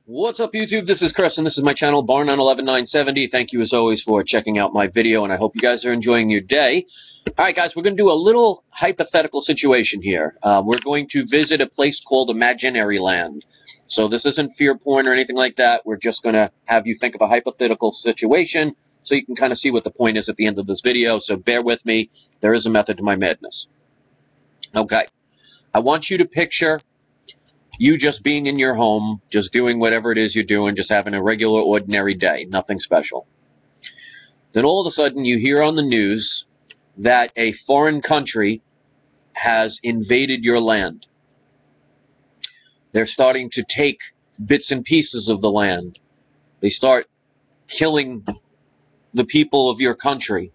What's up, YouTube? This is Chris, and this is my channel, Barn on 11970. Thank you, as always, for checking out my video, and I hope you guys are enjoying your day. All right, guys, we're going to do a little hypothetical situation here. We're going to visit a place called Imaginary Land. So this isn't fear porn or anything like that. We're just going to have you think of a hypothetical situation so you can kind of see what the point is at the end of this video. So bear with me. There is a method to my madness. Okay. I want you to picture you just being in your home, just doing whatever it is you're doing, just having a regular, ordinary day, nothing special. Then all of a sudden you hear on the news that a foreign country has invaded your land. They're starting to take bits and pieces of the land. They start killing the people of your country.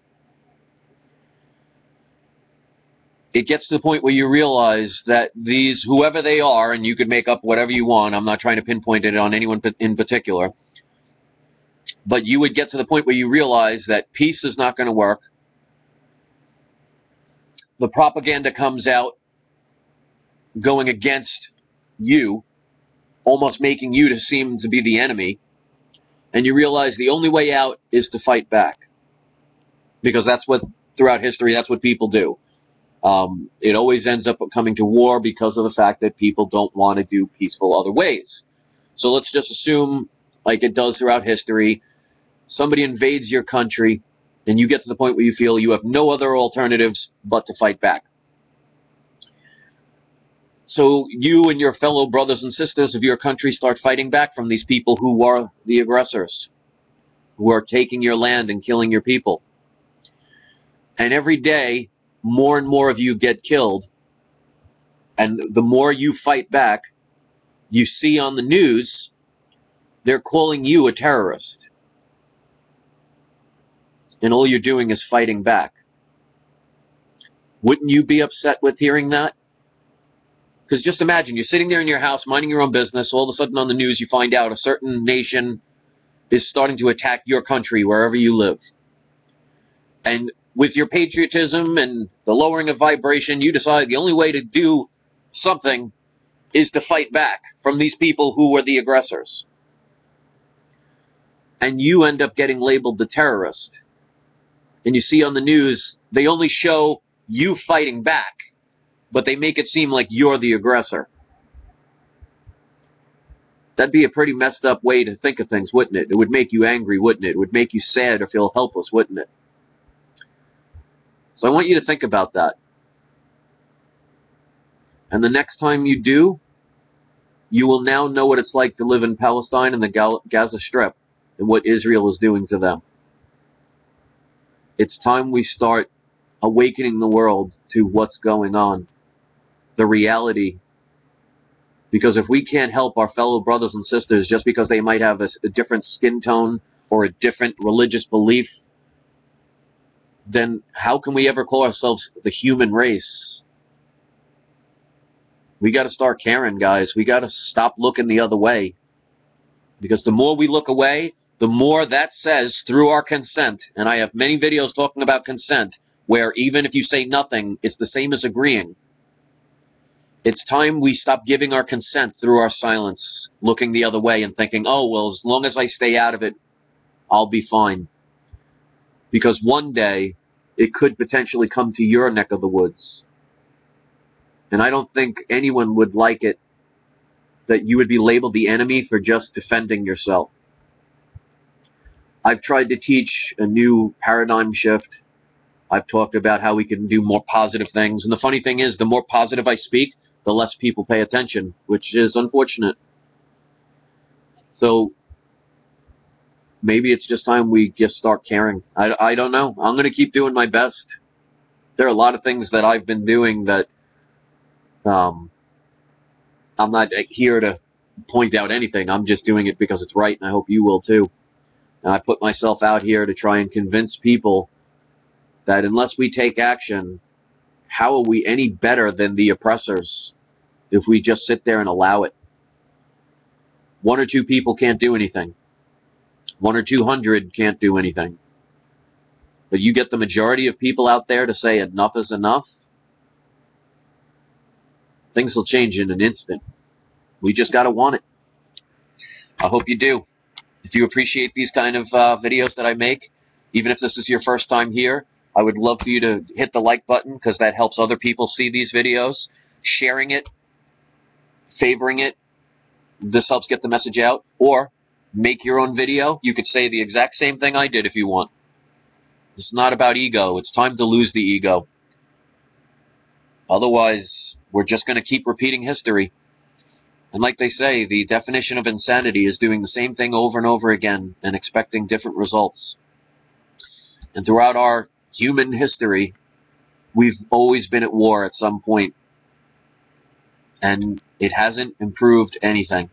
It gets to the point where you realize that these, whoever they are, and you could make up whatever you want, I'm not trying to pinpoint it on anyone in particular, but you would get to the point where you realize that peace is not going to work. The propaganda comes out going against you, almost making you to seem to be the enemy, and you realize the only way out is to fight back. Because that's what, throughout history, that's what people do. It always ends up coming to war because of the fact that people don't want to do peaceful other ways. So let's just assume, like it does throughout history, somebody invades your country and you get to the point where you feel you have no other alternatives but to fight back. So you and your fellow brothers and sisters of your country start fighting back from these people who are the aggressors, who are taking your land and killing your people. And every day, more and more of you get killed, and the more you fight back, you see on the news they're calling you a terrorist, and all you're doing is fighting back. Wouldn't you be upset with hearing that? Because just imagine, you're sitting there in your house minding your own business, all of a sudden on the news you find out a certain nation is starting to attack your country wherever you live. And with your patriotism and the lowering of vibration, you decide the only way to do something is to fight back from these people who were the aggressors. And you end up getting labeled the terrorist. And you see on the news, they only show you fighting back, but they make it seem like you're the aggressor. That'd be a pretty messed up way to think of things, wouldn't it? It would make you angry, wouldn't it? It would make you sad or feel helpless, wouldn't it? So I want you to think about that. And the next time you do, you will now know what it's like to live in Palestine and the Gaza Strip and what Israel is doing to them. It's time we start awakening the world to what's going on, the reality. Because if we can't help our fellow brothers and sisters just because they might have a different skin tone or a different religious belief, then how can we ever call ourselves the human race? We got to start caring, guys. We got to stop looking the other way. Because the more we look away, the more that says through our consent, and I have many videos talking about consent, where even if you say nothing, it's the same as agreeing. It's time we stop giving our consent through our silence, looking the other way and thinking, oh, well, as long as I stay out of it, I'll be fine. Because one day, it could potentially come to your neck of the woods. And I don't think anyone would like it that you would be labeled the enemy for just defending yourself. I've tried to teach a new paradigm shift. I've talked about how we can do more positive things. And the funny thing is, the more positive I speak, the less people pay attention, which is unfortunate. So maybe it's just time we just start caring. I don't know. I'm going to keep doing my best. There are a lot of things that I've been doing that I'm not here to point out anything. I'm just doing it because it's right, and I hope you will too. And I put myself out here to try and convince people that unless we take action, how are we any better than the oppressors if we just sit there and allow it? One or two people can't do anything. 1 or 200 can't do anything. But you get the majority of people out there to say enough is enough, things will change in an instant. We just got to want it. I hope you do. If you appreciate these kind of videos that I make, even if this is your first time here, I would love for you to hit the like button, because that helps other people see these videos. Sharing it, favoring it, this helps get the message out. Or make your own video. You could say the exact same thing I did if you want. It's not about ego. It's time to lose the ego. Otherwise, we're just going to keep repeating history. And like they say, the definition of insanity is doing the same thing over and over again and expecting different results. And throughout our human history, we've always been at war at some point. And it hasn't improved anything.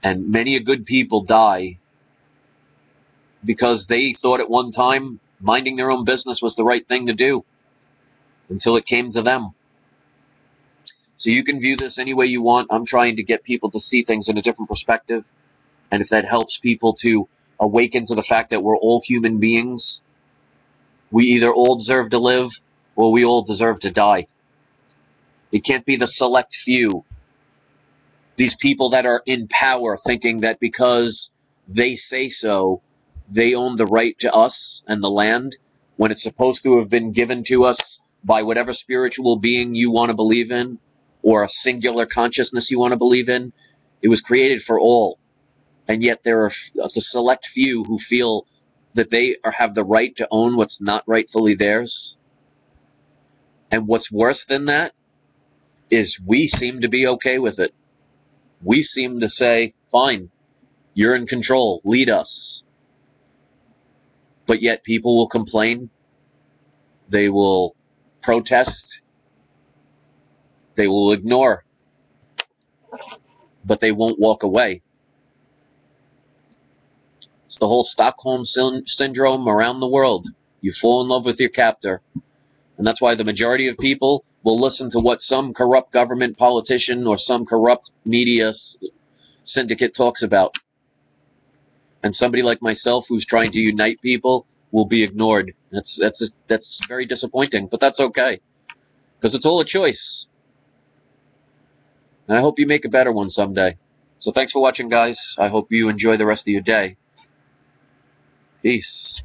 And many a good people die because they thought at one time minding their own business was the right thing to do, until it came to them. So you can view this any way you want. I'm trying to get people to see things in a different perspective. And if that helps people to awaken to the fact that we're all human beings, we either all deserve to live or we all deserve to die. It can't be the select few. These people that are in power thinking that because they say so, they own the right to us and the land, when it's supposed to have been given to us by whatever spiritual being you want to believe in, or a singular consciousness you want to believe in. It was created for all. And yet there are the select few who feel that they have the right to own what's not rightfully theirs. And what's worse than that is we seem to be okay with it. We seem to say, fine, you're in control, lead us. But yet people will complain, they will protest, they will ignore, but they won't walk away. It's the whole Stockholm syndrome around the world. You fall in love with your captor. And that's why the majority of people will listen to what some corrupt government politician or some corrupt media syndicate talks about. And somebody like myself who's trying to unite people will be ignored. That's very disappointing, but that's okay, because it's all a choice. And I hope you make a better one someday. So thanks for watching, guys. I hope you enjoy the rest of your day. Peace.